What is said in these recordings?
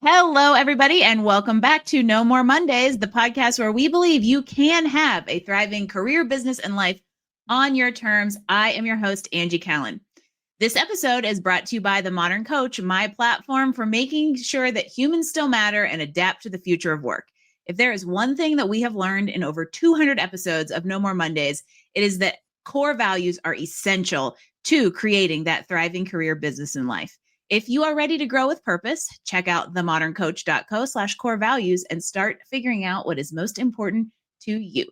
Hello, everybody, and welcome back to No More Mondays, the podcast where we believe you can have a thriving career, business, and life on your terms. I am your host, Angie Callen. This episode is brought to you by The Modern Coach, my platform for making sure that humans still matter and adapt to the future of work. If there is one thing that we have learned in over 200 episodes of No More Mondays, it is that core values are essential to creating that thriving career, business, and life. If you are ready to grow with purpose, check out themoderncoach.co/core values and start figuring out what is most important to you.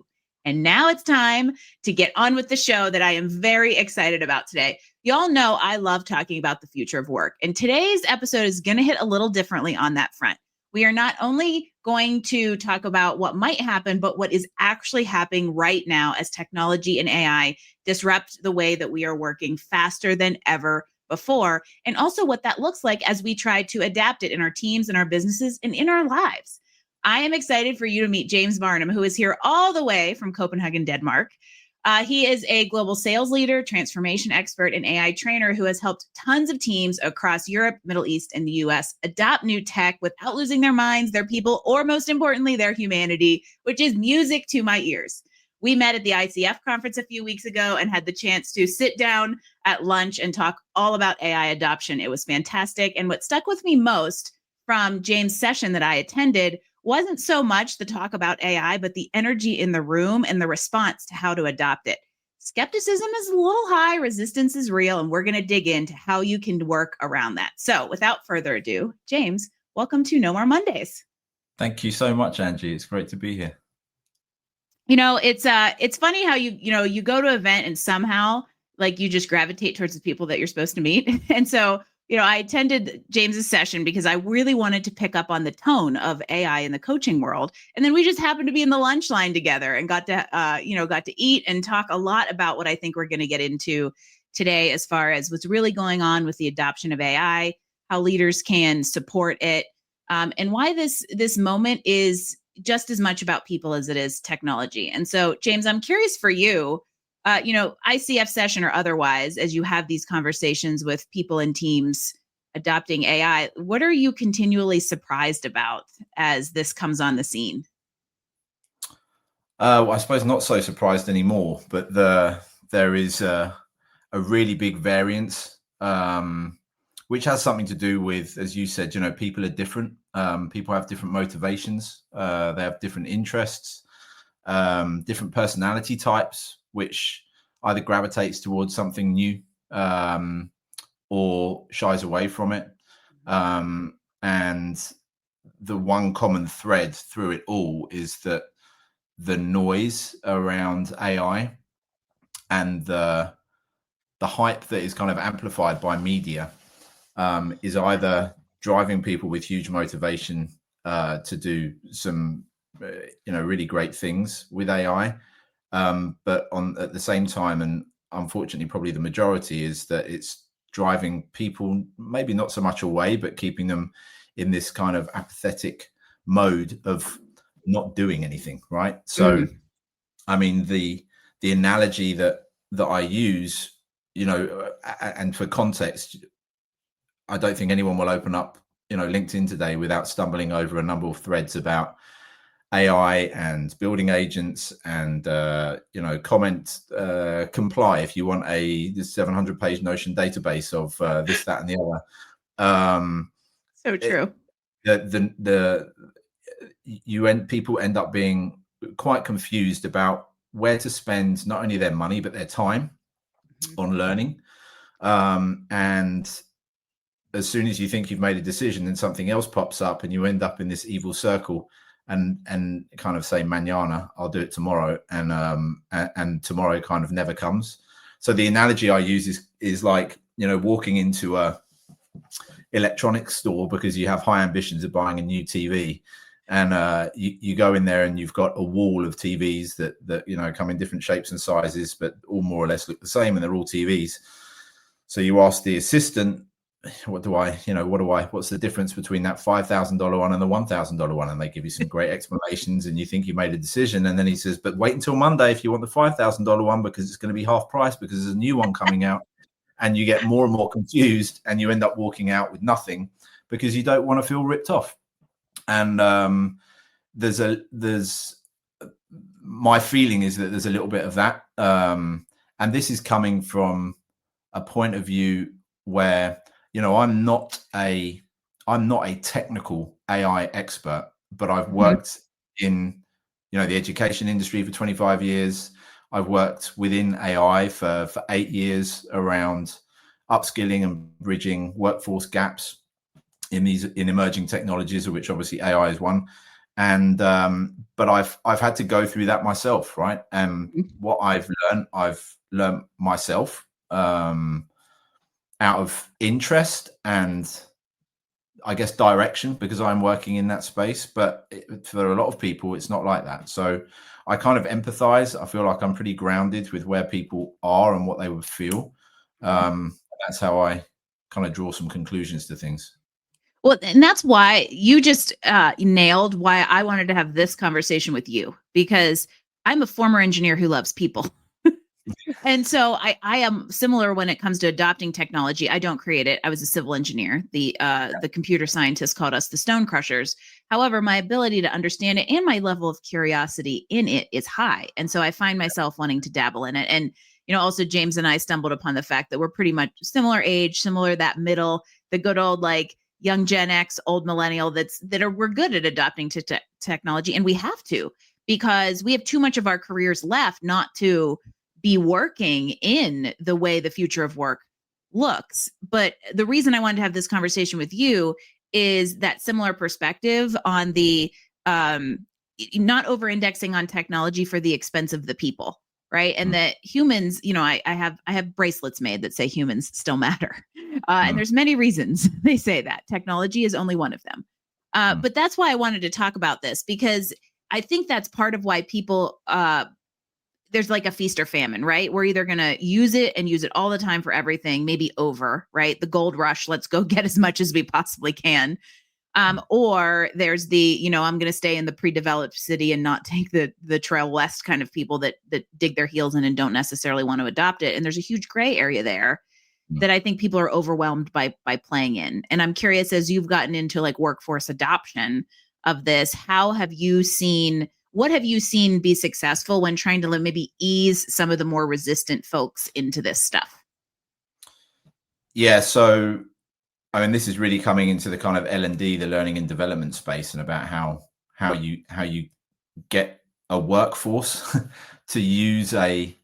And now it's time to get on with the show that I am very excited about today. Y'all know I love talking about the future of work, and today's episode is going to hit a little differently on that front. We are not only going to talk about what might happen, but what is actually happening right now as technology and AI disrupt the way that we are working faster than ever before, and also what that looks like as we try to adapt it in our teams and our businesses and in our lives. I am excited for you to meet James Varnham, who is here all the way from Copenhagen, Denmark. He is a global sales leader, transformation expert, and AI trainer who has helped tons of teams across Europe, Middle East, and the US adopt new tech without losing their minds, their people, or most importantly, their humanity, which is music to my ears. We met at the ICF conference a few weeks ago and had the chance to sit down at lunch and talk all about AI adoption. It was fantastic. And what stuck with me most from James' session that I attended wasn't so much the talk about AI, but the energy in the room and the response to how to adopt it. Skepticism is a little high, resistance is real, and we're going to dig into how you can work around that. So without further ado, James, welcome to No More Mondays. Thank you so much, Angie. It's great to be here. You know, it's funny how you go to an event and somehow like you just gravitate towards the people that you're supposed to meet. And so, I attended James's session because I really wanted to pick up on the tone of AI in the coaching world. And then we just happened to be in the lunch line together and got to eat and talk a lot about what I think we're going to get into today as far as what's really going on with the adoption of AI, how leaders can support it, and why this moment is just as much about people as it is technology. And so, James, I'm curious for you, ICF session or otherwise, as you have these conversations with people and teams adopting AI, what are you continually surprised about as this comes on the scene? Well, I suppose not so surprised anymore, but there is a really big variance, which has something to do with, as you said, people are different. People have different motivations. They have different interests, different personality types, which either gravitates towards something new or shies away from it. And the one common thread through it all is that the noise around AI and the hype that is kind of amplified by media is either driving people with huge motivation to do some really great things with AI, but at the same time, and unfortunately probably the majority, is that it's driving people maybe not so much away, but keeping them in this kind of apathetic mode of not doing anything, right? So I mean, the analogy that I use, and for context, I don't think anyone will open up, LinkedIn today without stumbling over a number of threads about AI and building agents and, comment, comply if you want a 700-page Notion database of this, that, and the other. So true. People end up being quite confused about where to spend not only their money, but their time on learning. And as soon as you think you've made a decision, then something else pops up and you end up in this evil circle and kind of say, mañana, I'll do it tomorrow. And tomorrow kind of never comes. So the analogy I use is like, walking into a electronics store because you have high ambitions of buying a new TV. And you go in there and you've got a wall of TVs that come in different shapes and sizes, but all more or less look the same, and they're all TVs. So you ask the assistant, what's the difference between that $5,000 one and the $1,000 one? And they give you some great explanations, and you think you made a decision. And then he says, but wait until Monday if you want the $5,000 one, because it's going to be half price because there's a new one coming out. And you get more and more confused, and you end up walking out with nothing because you don't want to feel ripped off. And there's my feeling is that there's a little bit of that, and this is coming from a point of view where, you know, I'm not a technical AI expert, but I've worked in, you know, the education industry for 25 years. I've worked within AI for 8 years around upskilling and bridging workforce gaps in emerging technologies, of which obviously AI is one. And but I've had to go through that myself, right? And what I've learned myself, out of interest and I guess direction, because I'm working in that space. But for a lot of people, it's not like that. So I kind of empathize. I feel like I'm pretty grounded with where people are and what they would feel. That's how I kind of draw some conclusions to things. Well, and that's why you just nailed why I wanted to have this conversation with you, because I'm a former engineer who loves people. And so I am similar when it comes to adopting technology. I don't create it. I was a civil engineer. The computer scientists called us the stone crushers. However, my ability to understand it and my level of curiosity in it is high. And so I find myself wanting to dabble in it. And, you know, also James and I stumbled upon the fact that we're pretty much similar age, similar that middle, the good old like young Gen X, old millennial we're good at adopting to technology, and we have to, because we have too much of our careers left not to be working in the way the future of work looks. But the reason I wanted to have this conversation with you is that similar perspective on the not over indexing on technology for the expense of the people, right? And that humans, you know, I have bracelets made that say humans still matter. And there's many reasons they say that. Technology is only one of them. But that's why I wanted to talk about this, because I think that's part of why people there's like a feast or famine, right? We're either going to use it and use it all the time for everything, maybe over, right? The gold rush, let's go get as much as we possibly can. Or there's the, you know, I'm going to stay in the pre-developed city and not take the trail west kind of people that dig their heels in and don't necessarily want to adopt it. And there's a huge gray area there that I think people are overwhelmed by playing in. And I'm curious, as you've gotten into like workforce adoption of this, what have you seen be successful when trying to maybe ease some of the more resistant folks into this stuff? Yeah, so I mean, this is really coming into the kind of L&D, the learning and development space, and about how you get a workforce to use a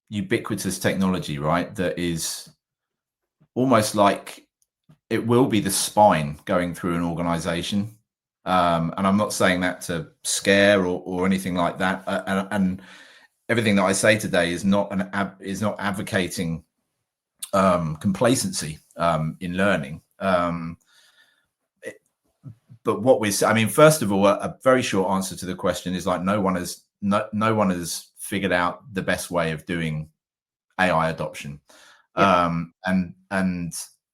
ubiquitous technology, right? That is almost like it will be the spine going through an organization. And I'm not saying that to scare or anything like that. And everything that I say today is not advocating complacency in learning. But what I mean, first of all, a very short answer to the question is like no one has figured out the best way of doing AI adoption. Yeah. And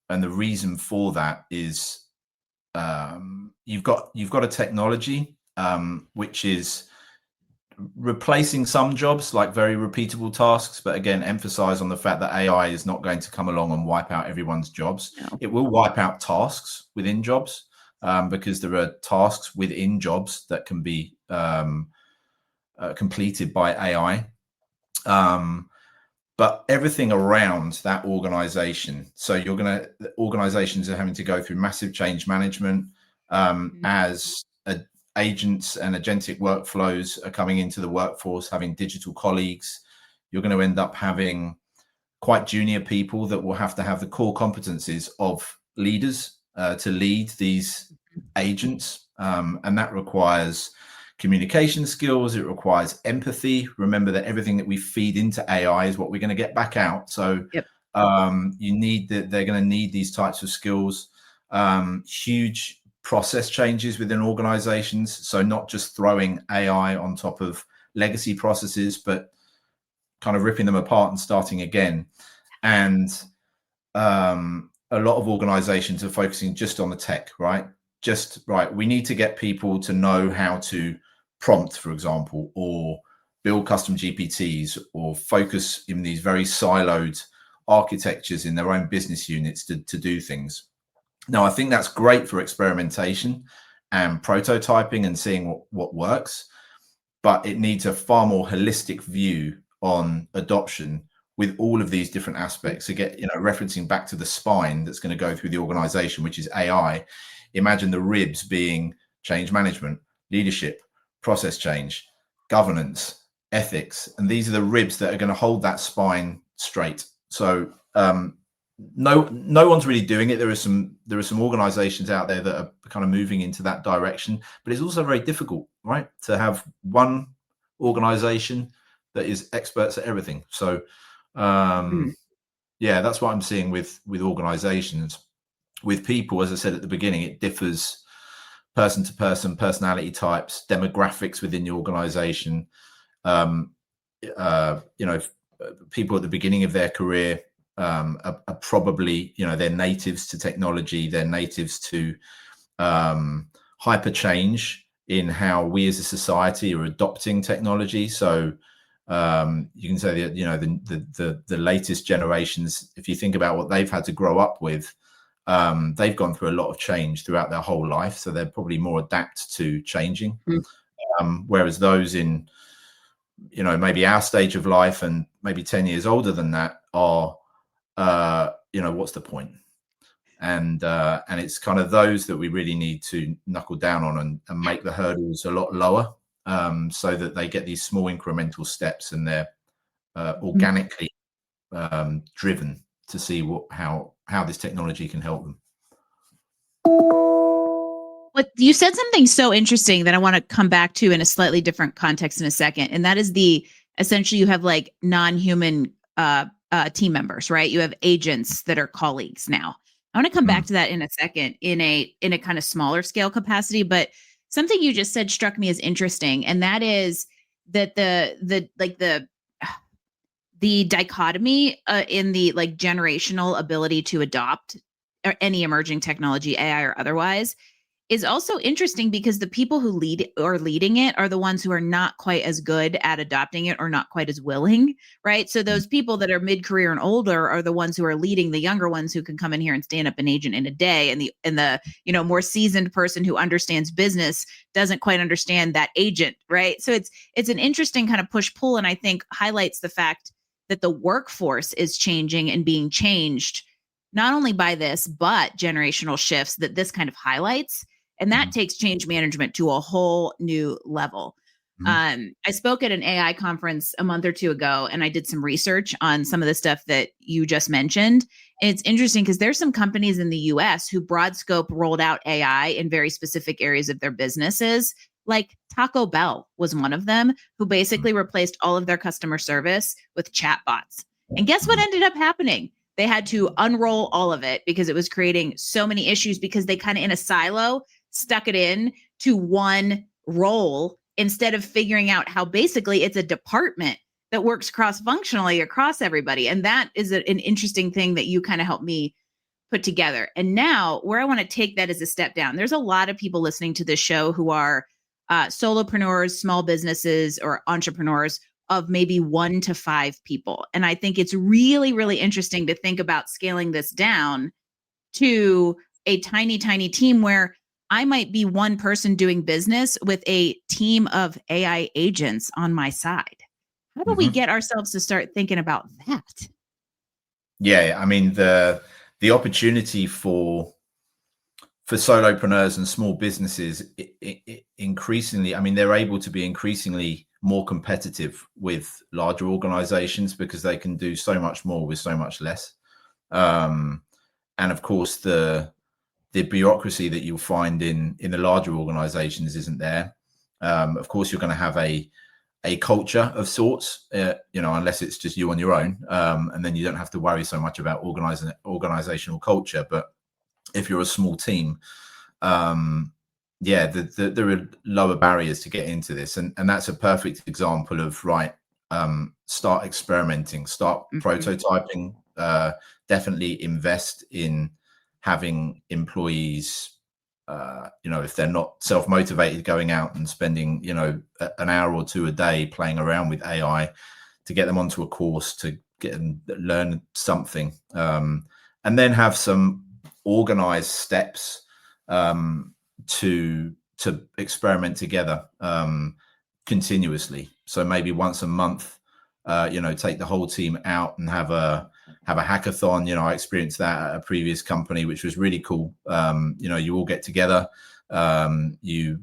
the reason for that is you've got a technology which is replacing some jobs, like very repeatable tasks, but again, emphasize on the fact that AI is not going to come along and wipe out everyone's jobs. No. It will wipe out tasks within jobs, because there are tasks within jobs that can be completed by AI. But everything around that organization. So organizations are having to go through massive change management as agents and agentic workflows are coming into the workforce, having digital colleagues. You're going to end up having quite junior people that will have to have the core competencies of leaders to lead these agents. And that requires communication skills. It requires empathy. Remember that everything that we feed into AI is what we're going to get back out. So they're going to need these types of skills. Huge process changes within organizations. So not just throwing AI on top of legacy processes, but kind of ripping them apart and starting again. And a lot of organizations are focusing just on the tech, right? We need to get people to know how to prompt, for example, or build custom GPTs, or focus in these very siloed architectures in their own business units to do things. Now, I think that's great for experimentation, and prototyping and seeing what works, but it needs a far more holistic view on adoption with all of these different aspects. Again, referencing back to the spine that's going to go through the organization, which is AI. Imagine the ribs being change management, leadership, process change, governance, ethics, and these are the ribs that are going to hold that spine straight. So no one's really doing it. There are some organizations out there that are kind of moving into that direction, but it's also very difficult, right, to have one organization that is experts at everything. So yeah, that's what I'm seeing with organizations. With people, as I said at the beginning, it differs person to person, personality types, demographics within the organization. People at the beginning of their career are probably, they're natives to technology, they're natives to hyper change in how we as a society are adopting technology. So you can say that the latest generations, if you think about what they've had to grow up with, they've gone through a lot of change throughout their whole life, so they're probably more adapt to changing. Whereas those in maybe our stage of life and maybe 10 years older than that are what's the point? And it's kind of those that we really need to knuckle down on and make the hurdles a lot lower, so that they get these small incremental steps and they're organically driven to see how this technology can help them. But you said something so interesting that I want to come back to in a slightly different context in a second. And that is essentially you have like non-human team members, right? You have agents that are colleagues now. I want to come back to that in a second in a kind of smaller scale capacity. But something you just said struck me as interesting. And that is that the dichotomy in the like generational ability to adopt or any emerging technology, AI or otherwise, is also interesting because the people who leading it are the ones who are not quite as good at adopting it or not quite as willing, right? So those people that are mid-career and older are the ones who are leading the younger ones who can come in here and stand up an agent in a day, and the more seasoned person who understands business doesn't quite understand that agent, right? So it's an interesting kind of push-pull, and I think highlights the fact that the workforce is changing and being changed not only by this, but generational shifts that this kind of highlights. And that takes change management to a whole new level. I spoke at an AI conference a month or two ago, and I did some research on some of the stuff that you just mentioned. And it's interesting because there's some companies in the US who broad scope rolled out AI in very specific areas of their businesses. Like Taco Bell was one of them, who basically replaced all of their customer service with chatbots. And guess what ended up happening? They had to unroll all of it because it was creating so many issues because they kind of in a silo stuck it in to one role instead of figuring out how basically it's a department that works cross-functionally across everybody. And that is an interesting thing that you kind of helped me put together. And now where I want to take that is a step down. There's a lot of people listening to this show who are solopreneurs, small businesses, or entrepreneurs of maybe 1 to 5 people. And I think it's really, really interesting to think about scaling this down to a tiny, tiny team where I might be one person doing business with a team of AI agents on my side. How do we get ourselves to start thinking about that? Yeah, I mean, the opportunity for solopreneurs and small businesses increasingly, I mean, they're able to be increasingly more competitive with larger organizations because they can do so much more with so much less. And of course, the bureaucracy that you'll find in the larger organizations isn't there. Of course, you're going to have a culture of sorts, unless it's just you on your own. And then you don't have to worry so much about organizational culture. But if you're a small team, there are lower barriers to get into this. And that's a perfect example of, start experimenting, start prototyping, definitely invest in having employees, if they're not self-motivated, going out and spending, an hour or two a day playing around with AI to get them onto a course, to get them learn something, and then have some organized steps to to experiment together continuously. So maybe once a month, take the whole team out and have a hackathon. I experienced that at a previous company, which was really cool. You all get together, you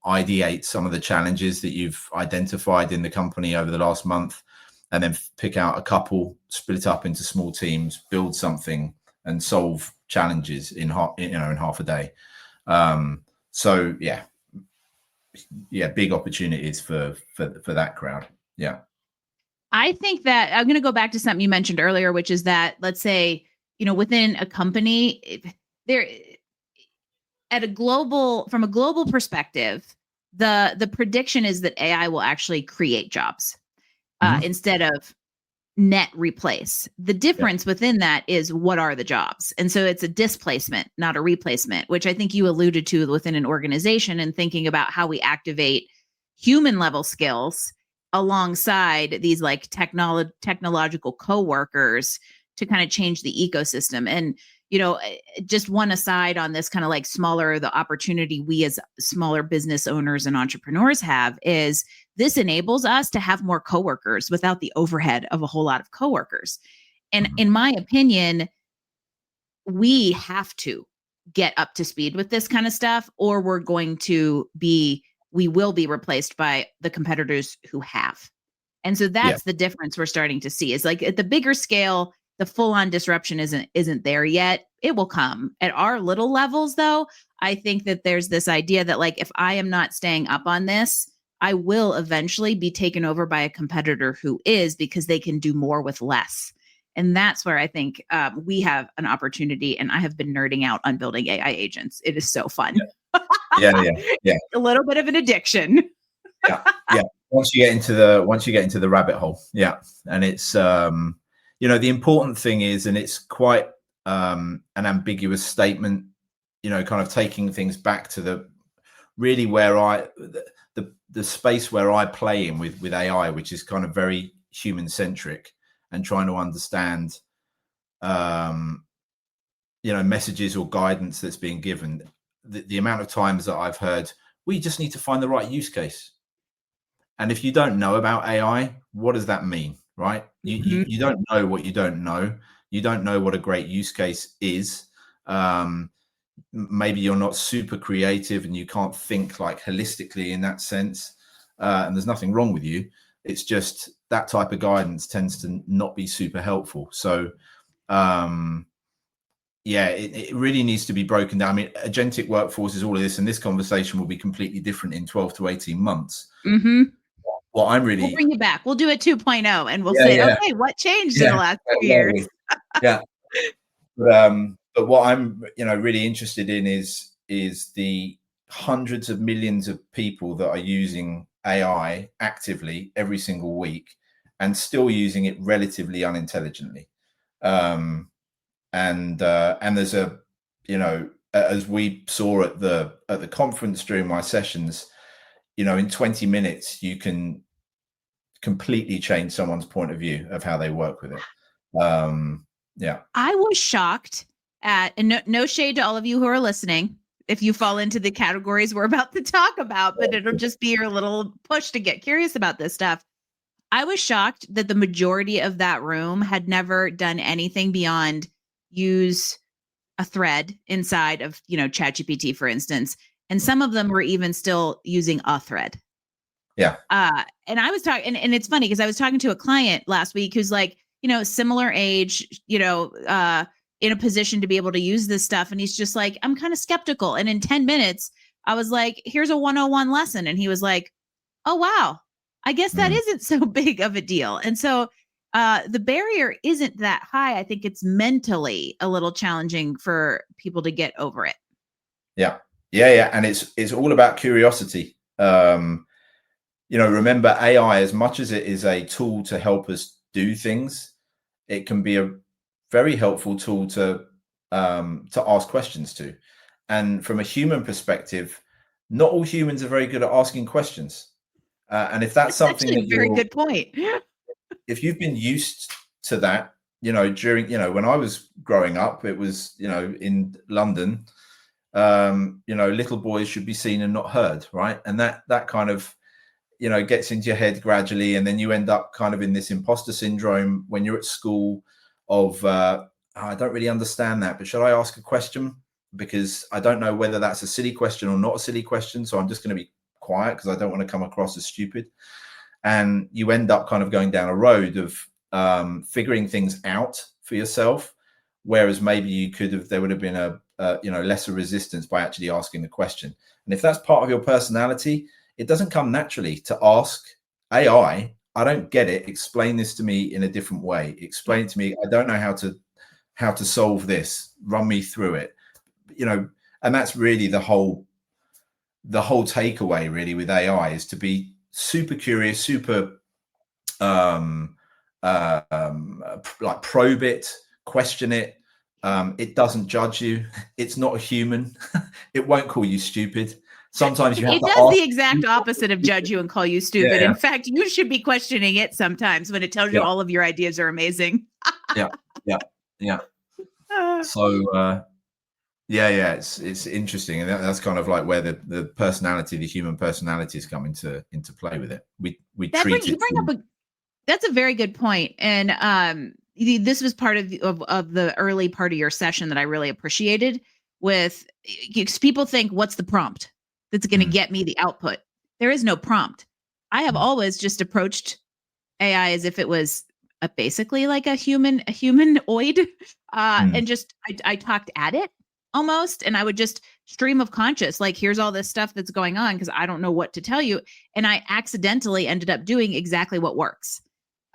ideate some of the challenges that you've identified in the company over the last month, and then pick out a couple, split up into small teams, build something, and solve challenges in half a day. So big opportunities for that crowd. Yeah. I think that I'm going to go back to something you mentioned earlier, which is that, let's say, within a company, there, from a global perspective, the prediction is that AI will actually create jobs instead of net replace. The difference within that is, what are the jobs? And so it's a displacement, not a replacement, which I think you alluded to within an organization, and thinking about how we activate human level skills alongside these like technological coworkers to kind of change the ecosystem. And, just one aside on this, kind of like the opportunity we as smaller business owners and entrepreneurs have is, this enables us to have more coworkers without the overhead of a whole lot of coworkers. And in my opinion, we have to get up to speed with this kind of stuff, or we will be replaced by the competitors who have. And so that's the difference we're starting to see, is like at the bigger scale, the full-on disruption isn't there yet. It will come. At our little levels, though, I think that there's this idea that, like, if I am not staying up on this, I will eventually be taken over by a competitor who is, because they can do more with less. And that's where I think we have an opportunity. And I have been nerding out on building AI agents. It is so fun. Yeah. A little bit of an addiction. Yeah. Once you get into the rabbit hole, and it's the important thing is, and it's quite an ambiguous statement, kind of taking things back to the space where I play in with AI, which is kind of very human centric, and trying to understand messages or guidance that's being given. The amount of times that I've heard, we just need to find the right use case. And if you don't know about AI, what does that mean, right? You don't know what you don't know. You don't know what a great use case is. Maybe you're not super creative and you can't think like holistically in that sense. And there's nothing wrong with you. It's just that type of guidance tends to not be super helpful. So, it really needs to be broken down. I mean, agentic workforce is all of this, and this conversation will be completely different in 12 to 18 months. Well, we'll bring you back. We'll do a 2.0 and we'll say, okay, what changed in the last 2 years? But what I'm, really interested in is the hundreds of millions of people that are using AI actively every single week and still using it relatively unintelligently. And there's as we saw at the conference during my sessions, in 20 minutes, you can completely change someone's point of view of how they work with it. I was shocked at, and no shade to all of you who are listening, if you fall into the categories we're about to talk about, but it'll just be your little push to get curious about this stuff. I was shocked that the majority of that room had never done anything beyond use a thread inside of, ChatGPT, for instance. And some of them were even still using a thread. Yeah. And I was talking, and it's funny because I was talking to a client last week who's like, similar age, in a position to be able to use this stuff. And he's just like, I'm kind of skeptical. And in 10 minutes, I was like, here's a 101 lesson. And he was like, oh, wow, I guess that isn't so big of a deal. And so the barrier isn't that high. I think it's mentally a little challenging for people to get over it. Yeah. And it's all about curiosity. Remember, AI, as much as it is a tool to help us do things, it can be a very helpful tool to ask questions to. And from a human perspective, not all humans are very good at asking questions. And if that's something actually a very good point. If you've been used to that, during, when I was growing up, it was, in London, little boys should be seen and not heard, right? And that kind of, gets into your head gradually, and then you end up kind of in this imposter syndrome when you're at school of, I don't really understand that, but should I ask a question? Because I don't know whether that's a silly question or not a silly question. So I'm just going to be quiet because I don't want to come across as stupid. And you end up kind of going down a road of figuring things out for yourself, whereas maybe there would have been a lesser resistance by actually asking the question. And if that's part of your personality, it doesn't come naturally to ask AI, I don't get it. Explain this to me in a different way. Explain it to me. I don't know how to solve this. Run me through it. And that's really the whole takeaway really with AI, is to be super curious, super like probe it, question it. It doesn't judge you. It's not a human. It won't call you stupid. Sometimes you have to does the exact opposite of judge you and call you stupid. Yeah. In fact, you should be questioning it sometimes when it tells you all of your ideas are amazing. Yeah. So it's interesting, and that's kind of like where the personality, the human personality, is coming into play with it. We treat it. That's a very good point, and this was part of the early part of your session that I really appreciated. With people think, what's the prompt that's going to get me the output? There is no prompt. I have always just approached AI as if it was basically like a humanoid, and just I talked at it almost, and I would just stream of conscious, like, here's all this stuff that's going on because I don't know what to tell you, and I accidentally ended up doing exactly what works.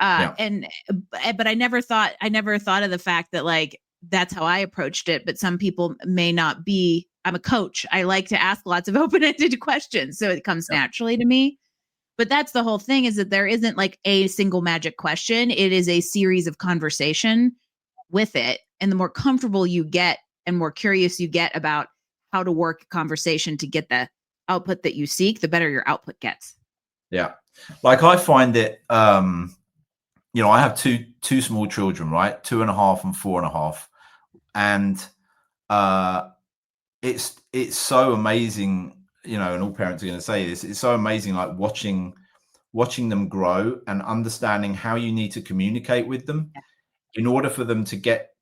But I never thought of the fact that, like, that's how I approached it. But some people may not be. I'm a coach. I like to ask lots of open-ended questions, so it comes naturally to me. But that's the whole thing, is that there isn't like a single magic question. It is a series of conversation with it. And the more comfortable you get and more curious you get about how to work a conversation to get the output that you seek, the better your output gets. Yeah. Like, I find it, I have two small children, right? 2.5 and 4.5. And it's so amazing, and all parents are going to say this, it's so amazing, like watching them grow and understanding how you need to communicate with them in order for them to get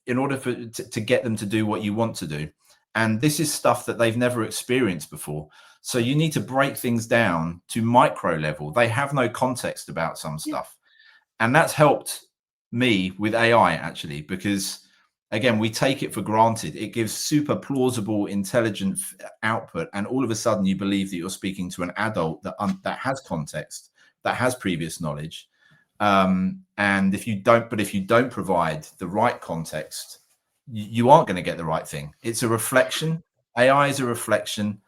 them to do what you want to do. And this is stuff that they've never experienced before. So you need to break things down to micro level. They have no context about some stuff. And that's helped me with AI, actually, because again, we take it for granted. It gives super plausible, intelligent output. And all of a sudden you believe that you're speaking to an adult that has context, that has previous knowledge. And if you don't provide the right context, you aren't going to get the right thing. It's a reflection. AI is a reflection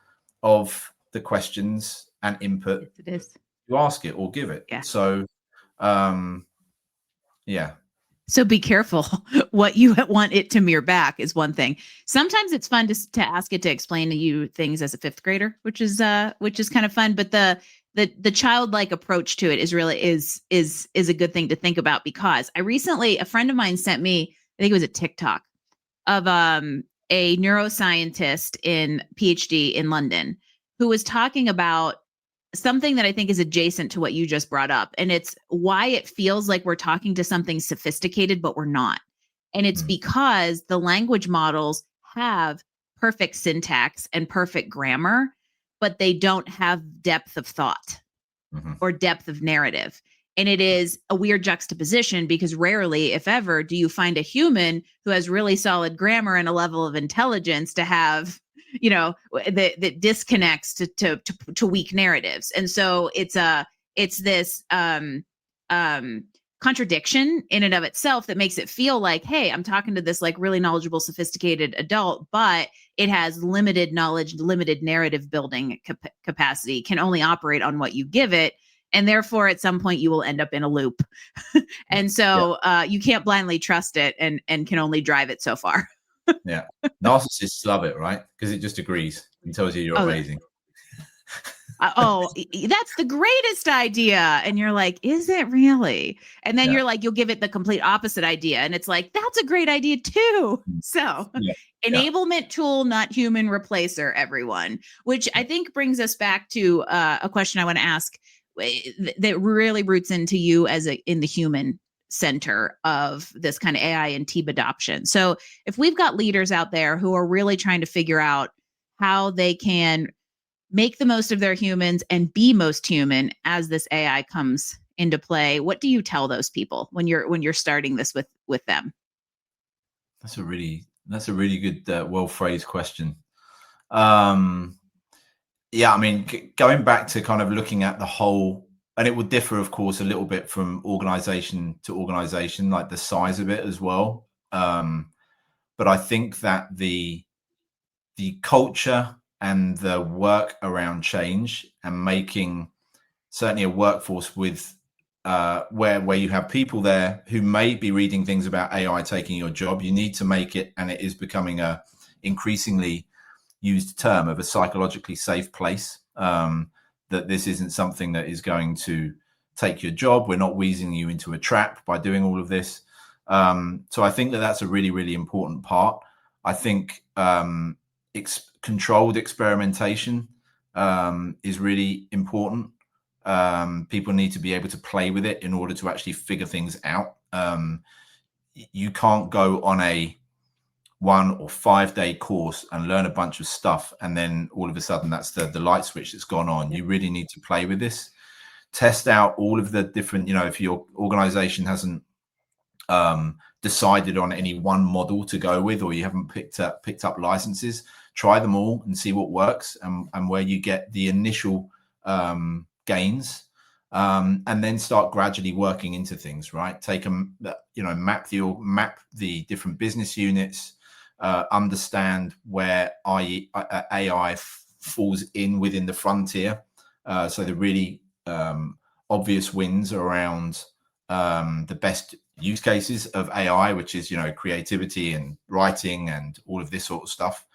of the questions and input you ask it or give it. So, So be careful. What you want it to mirror back is one thing. Sometimes it's fun to ask it to explain to you things as a fifth grader, which is kind of fun. But the childlike approach to it is really is a good thing to think about, because a friend of mine sent me, I think it was a TikTok of a neuroscientist in PhD in London who was talking about something that I think is adjacent to what you just brought up. And it's why it feels like we're talking to something sophisticated, but we're not. And it's because the language models have perfect syntax and perfect grammar, but they don't have depth of thought or depth of narrative. And it is a weird juxtaposition, because rarely, if ever, do you find a human who has really solid grammar and a level of intelligence to have, that disconnects to weak narratives. And so it's this contradiction in and of itself that makes it feel like, hey, I'm talking to this like really knowledgeable, sophisticated adult, but it has limited knowledge, limited narrative building capacity, can only operate on what you give it. And therefore, at some point, you will end up in a loop. And so you can't blindly trust it, and can only drive it so far. Yeah. Narcissists love it, right? Because it just agrees and tells you you're amazing. That's the greatest idea. And you're like, is it really? And then you're like, you'll give it the complete opposite idea. And it's like, that's a great idea too. So enablement tool, not human replacer, everyone, which I think brings us back to a question I want to ask that really roots into you as in the human center of this kind of AI and TEEB adoption. So if we've got leaders out there who are really trying to figure out how they can make the most of their humans and be most human as this AI comes into play, what do you tell those people when you're starting this with them? That's a really good, well phrased question. Yeah, I mean, going back to kind of looking at the whole, and it would differ, of course, a little bit from organization to organization, like the size of it as well. But I think that the culture and the work around change and making certainly a workforce with where you have people there who may be reading things about AI taking your job, you need to make it, and it is becoming a increasingly used term, of a psychologically safe place, that this isn't something that is going to take your job. We're not weaseling you into a trap by doing all of this. So I think that that's a really, really important part. I think controlled experimentation is really important. People need to be able to play with it in order to actually figure things out. You can't go on a 1 or 5 day course and learn a bunch of stuff, and then all of a sudden that's the light switch that's gone on. You really need to play with this, test out all of the different, if your organization hasn't decided on any one model to go with, or you haven't picked up licenses, try them all and see what works, and where you get the initial gains, and then start gradually working into things, right? Take them, map the different business units, understand where AI falls in within the frontier. So the really obvious wins around the best use cases of AI, which is, creativity and writing and all of this sort of stuff,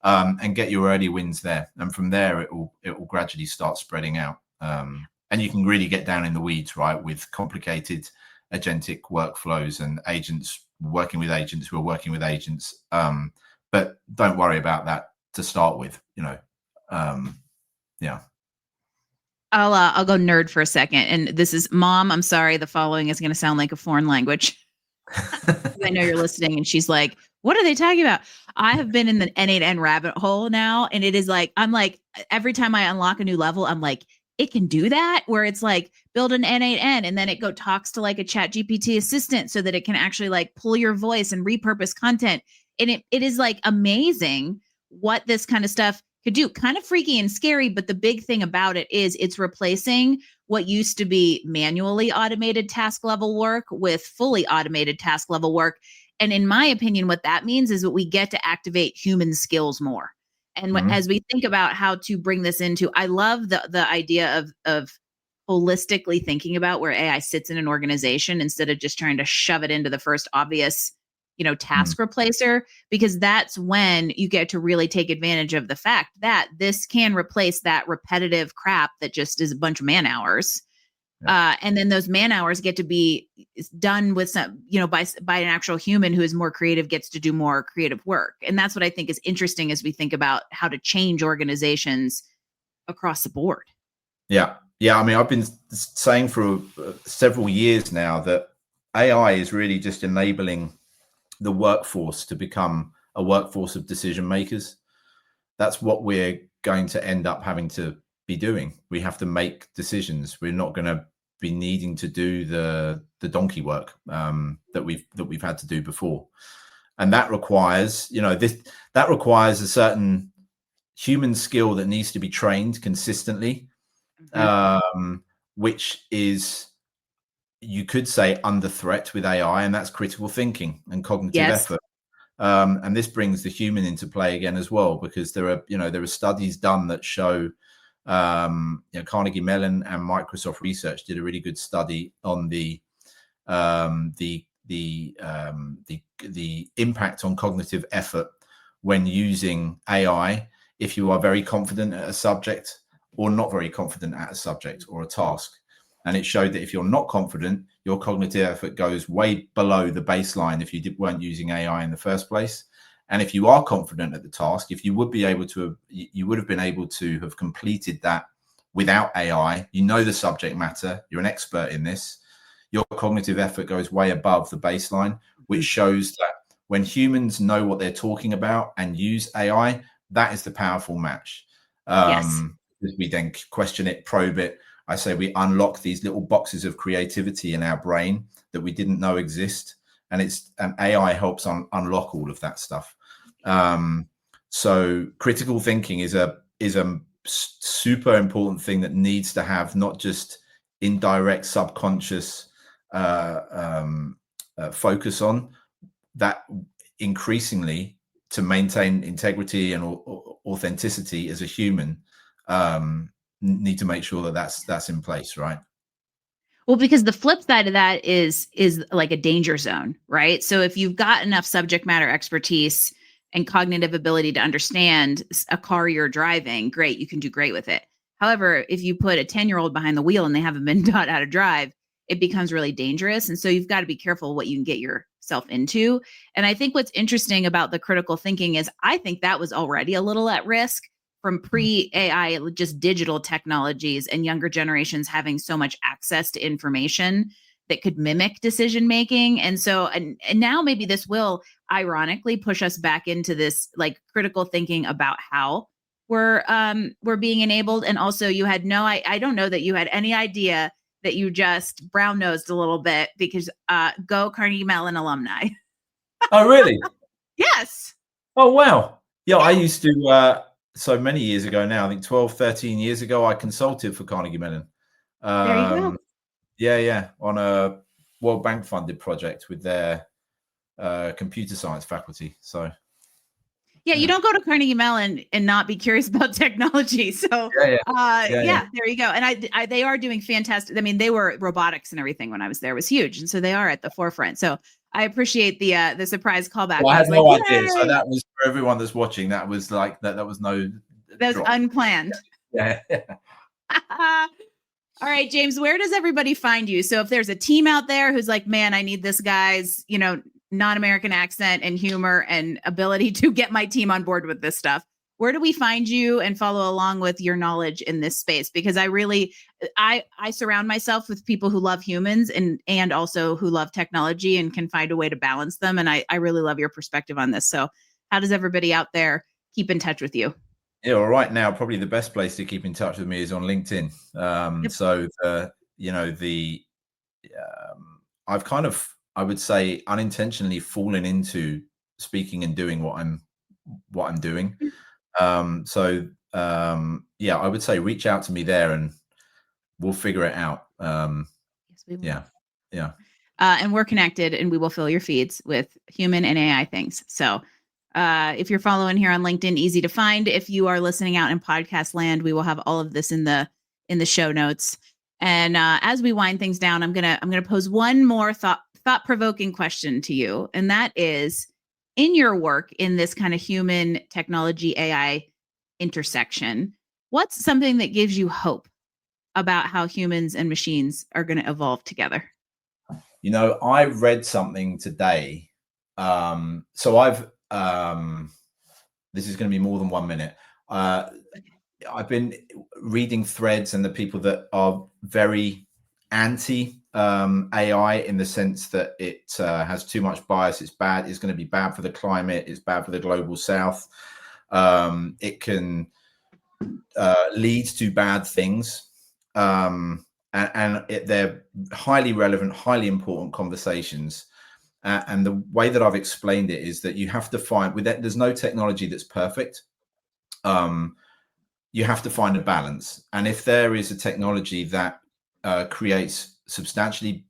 and get your early wins there. And from there, it will gradually start spreading out. And you can really get down in the weeds, right, with complicated agentic workflows and agents working with agents who are working with agents. But don't worry about that to start with, yeah. I'll go nerd for a second. And this is Mom. I'm sorry. The following is going to sound like a foreign language. I know you're listening, and she's like, what are they talking about? I have been in the N8N rabbit hole now. And it is like, I'm like, every time I unlock a new level, I'm like, it can do that, where it's like build an N8N and then it talks to like a chat GPT assistant so that it can actually like pull your voice and repurpose content. And it is like amazing what this kind of stuff could do. Kind of freaky and scary, but the big thing about it is it's replacing what used to be manually automated task level work with fully automated task level work. And in my opinion, what that means is that we get to activate human skills more. And as we think about how to bring this into, I love the idea of holistically thinking about where AI sits in an organization instead of just trying to shove it into the first obvious, task replacer, because that's when you get to really take advantage of the fact that this can replace that repetitive crap that just is a bunch of man hours. And then those man hours get to be done with some, by an actual human who is more creative, gets to do more creative work. And that's what I think is interesting as we think about how to change organizations across the board. Yeah. I mean, I've been saying for several years now that AI is really just enabling the workforce to become a workforce of decision makers. That's what we're going to end up having to be doing. We have to make decisions. We're not going to be needing to do the donkey work that we've had to do before, and that requires that requires a certain human skill that needs to be trained consistently, which is, you could say, under threat with AI, and that's critical thinking and cognitive effort. And this brings the human into play again as well, because there are studies done that show, Carnegie Mellon and Microsoft Research did a really good study on the impact on cognitive effort when using AI. If you are very confident at a subject, or not very confident at a subject or a task. And it showed that if you're not confident, your cognitive effort goes way below the baseline if you weren't using AI in the first place. And if you are confident at the task, if you would be able to, you would have been able to have completed that without AI. You know the subject matter, you're an expert in this. Your cognitive effort goes way above the baseline, which shows that when humans know what they're talking about and use AI, that is the powerful match. Yes. We then question it, probe it. I say we unlock these little boxes of creativity in our brain that we didn't know exist, and AI helps unlock all of that stuff. So critical thinking is a super important thing that needs to have not just indirect subconscious focus on that, increasingly to maintain integrity and authenticity as a human. Need to make sure that that's in place, right? Well, because the flip side of that is like a danger zone, right? So if you've got enough subject matter expertise and cognitive ability to understand a car you're driving, great, you can do great with it. However, if you put a 10-year-old behind the wheel and they haven't been taught how to drive, it becomes really dangerous. And so you've got to be careful what you can get yourself into. And I think what's interesting about the critical thinking is I think that was already a little at risk from pre-AI, just digital technologies and younger generations having so much access to information that could mimic decision making. And so, and now maybe this will ironically push us back into this like critical thinking about how we're being enabled. And also you had I don't know that you had any idea that you just brown nosed a little bit because go Carnegie Mellon alumni. Oh, really? Yes. Oh, wow. Yeah, I used to, so many years ago now, I think 12, 13 years ago, I consulted for Carnegie Mellon. There you go. Yeah, on a World Bank funded project with their computer science faculty. So yeah, you don't go to Carnegie Mellon and not be curious about technology. So yeah, there you go. And I they are doing fantastic. I mean, they were robotics and everything when I was there. It was huge, and so they are at the forefront. So I appreciate the surprise callback. Well, I had no idea. So that was for everyone that's watching. That was like that was no. That was unplanned. Yeah. All right, James, where does everybody find you? So if there's a team out there who's like, man, I need this guy's, non-American accent and humor and ability to get my team on board with this stuff, where do we find you and follow along with your knowledge in this space? Because I surround myself with people who love humans and also who love technology and can find a way to balance them. And I really love your perspective on this. So how does everybody out there keep in touch with you? Yeah, well, right now, probably the best place to keep in touch with me is on LinkedIn. Yep. So, I've kind of, I would say, unintentionally fallen into speaking and doing what I'm doing. Yeah, I would say reach out to me there and we'll figure it out. Yes, we will. Yeah. And we're connected and we will fill your feeds with human and AI things. So if you're following here on LinkedIn, easy to find. If you are listening out in podcast land, we will have all of this in the show notes. And as we wind things down, I'm gonna pose one more thought-provoking question to you, and that is, in your work in this kind of human technology AI intersection, what's something that gives you hope about how humans and machines are going to evolve together? I read something today. So I've this is going to be more than 1 minute. I've been reading threads and the people that are very anti AI in the sense that it has too much bias. It's bad. It's going to be bad for the climate. It's bad for the global south. It can lead to bad things. They're highly relevant, highly important conversations. And the way that I've explained it is that you have to find there's no technology that's perfect. You have to find a balance. And if there is a technology that creates substantially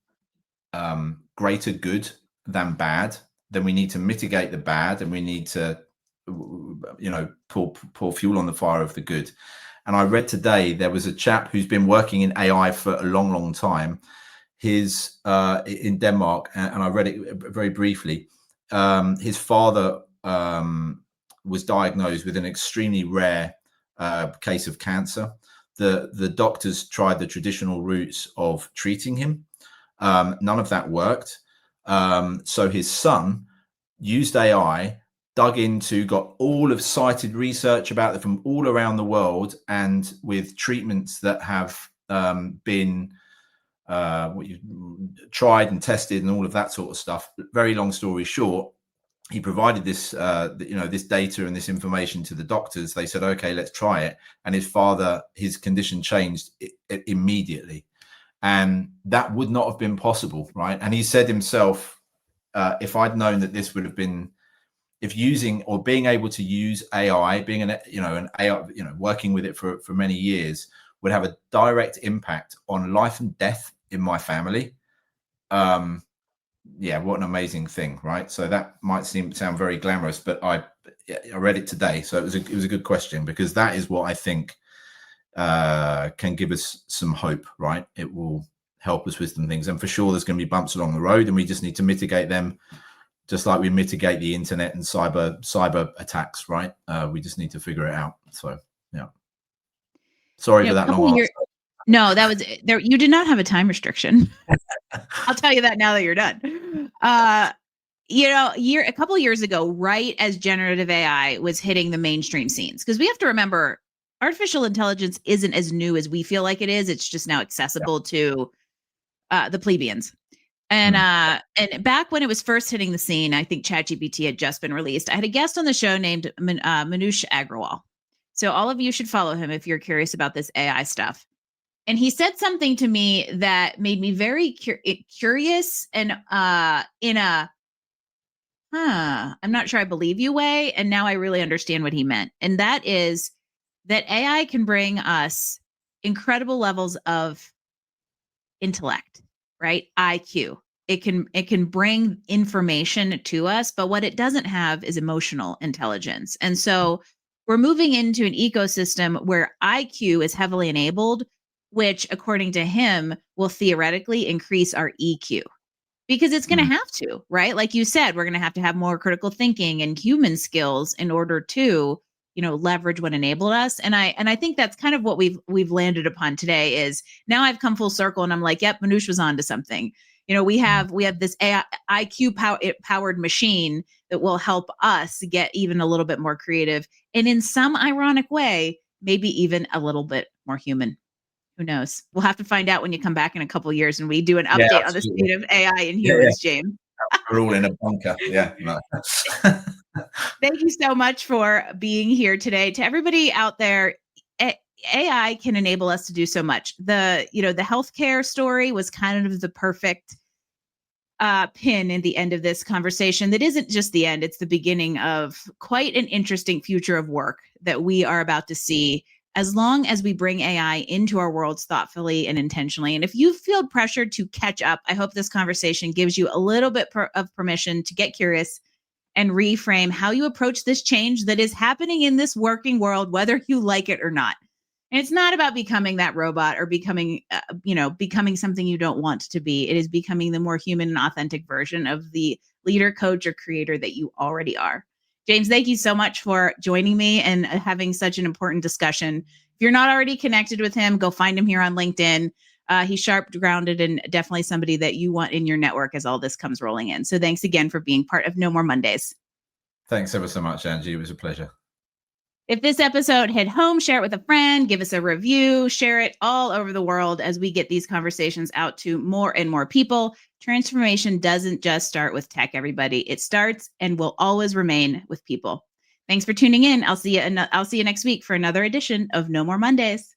greater good than bad, then we need to mitigate the bad and we need to, pour fuel on the fire of the good. And I read today, there was a chap who's been working in AI for a long, long time. His in Denmark, and I read it very briefly. His father was diagnosed with an extremely rare case of cancer. the doctors tried the traditional routes of treating him. None of that worked. So his son used AI, dug into, got all of cited research about it from all around the world, and with treatments that have been tried and tested and all of that sort of stuff. Very long story short, he provided this, this data and this information to the doctors. They said, okay, let's try it. And his condition changed immediately. And that would not have been possible, right? And he said himself, if I'd known that this would have been, if using or being able to use AI, being an AI, working with it for many years, would have a direct impact on life and death in my family. Yeah, what an amazing thing, right? So that might sound very glamorous, but I read it today, so it was a good question, because that is what I think can give us some hope, right? It will help us with some things, and for sure there's going to be bumps along the road, and we just need to mitigate them, just like we mitigate the internet and cyber attacks, right? We just need to figure it out. So yeah, sorry for that long answer. No, that was there. You did not have a time restriction. I'll tell you that now that you're done. A couple of years ago, right as generative AI was hitting the mainstream scenes, because we have to remember, artificial intelligence isn't as new as we feel like it is. It's just now accessible to the plebeians. And back when it was first hitting the scene, I think ChatGPT had just been released. I had a guest on the show named Manush Agrawal. So all of you should follow him if you're curious about this AI stuff. And he said something to me that made me very curious and in a, I'm not sure I believe you way. And now I really understand what he meant. And that is that AI can bring us incredible levels of intellect, right? IQ. It can bring information to us, but what it doesn't have is emotional intelligence. And so we're moving into an ecosystem where IQ is heavily enabled, which, according to him, will theoretically increase our EQ, because it's going to have to, right? Like you said, we're going to have more critical thinking and human skills in order to, leverage what enabled us. And I think that's kind of what we've landed upon today. Is now I've come full circle, and I'm like, yep, Manush was onto something. We have this AI, IQ powered machine that will help us get even a little bit more creative, and in some ironic way, maybe even a little bit more human. Who knows? We'll have to find out when you come back in a couple of years and we do an update on the state of AI in humans, James. We're all in a bunker. Yeah. No. Thank you so much for being here today. To everybody out there, AI can enable us to do so much. The healthcare story was kind of the perfect pin in the end of this conversation. That isn't just the end, it's the beginning of quite an interesting future of work that we are about to see, as long as we bring AI into our worlds thoughtfully and intentionally. And if you feel pressured to catch up, I hope this conversation gives you a little bit of permission to get curious and reframe how you approach this change that is happening in this working world, whether you like it or not. And it's not about becoming that robot or becoming something you don't want to be. It is becoming the more human and authentic version of the leader, coach, or creator that you already are. James, thank you so much for joining me and having such an important discussion. If you're not already connected with him, go find him here on LinkedIn. He's sharp, grounded, and definitely somebody that you want in your network as all this comes rolling in. So thanks again for being part of No More Mondays. Thanks ever so much, Angie. It was a pleasure. If this episode hit home, share it with a friend, give us a review, share it all over the world as we get these conversations out to more and more people. Transformation doesn't just start with tech, everybody. It starts and will always remain with people. Thanks for tuning in. I'll see you next week for another edition of No More Mondays.